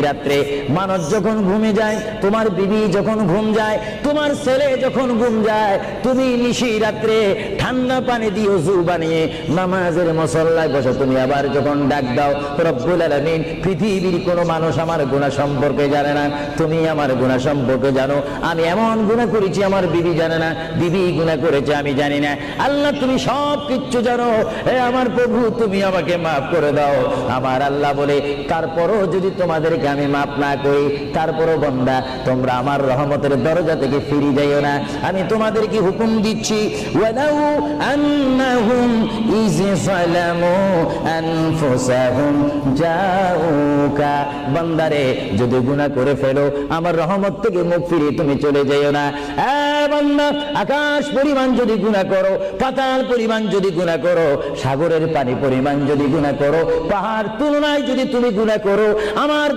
রাত্রে মানুষ যখন ঘুমে যায়, তোমার বিবি যখন ঘুম যায়, তোমার ছেলে যখন ঘুম যায়, তুমি নিশি রাত্রে ঠান্ডা পানি দিয়ে ওযু বানিয়ে নামাজের মুসল্লায় বসো। তুমি আবার যখন ডাক দাও রব্বুল আলামিন, পৃথিবীর কোনো মানুষ আমার গুনাহ সম্পর্কে জানে না, তুমি আমার গুনাহ সম্পর্কে জানো। আমি এমন গুনাহ করেছি আমার বিবি জানে না, বিবি গুনাহ করেছে আমি জানি না। আল্লাহ তুমি সব কিচ্ছু জানো, হে আমার প্রভু তুমি আমাকে মাফ করে দাও। আমার আল্লাহ বলে, তারপরও যদি তোমাদেরকে আমি মাফ না করি, তারপরও বান্দা তোমরা আমার রহমতের দরজা থেকে ফিরে যাইও না। আমি তোমাদেরকে হুকুম দিচ্ছি, ওয়ালাউ আন্নাহুম ইয যালামু আনফুসাহুম জাউকা, বান্দারে যদি গুনাহ করে ফেলো আমার রহমত থেকে মুখ ফিরিয়ে তুমি চলে যাইও না। বান্দা, আকাশ পরিমাণ যদি গুনাহ করো, পাতাল পরিমাণ যদি গুনাহ করো, সাগরের পানি পরিমাণ যদি গুনাহ করো, পাহাড় তুলনায় যদি তুমি গুনাহ করো, আমার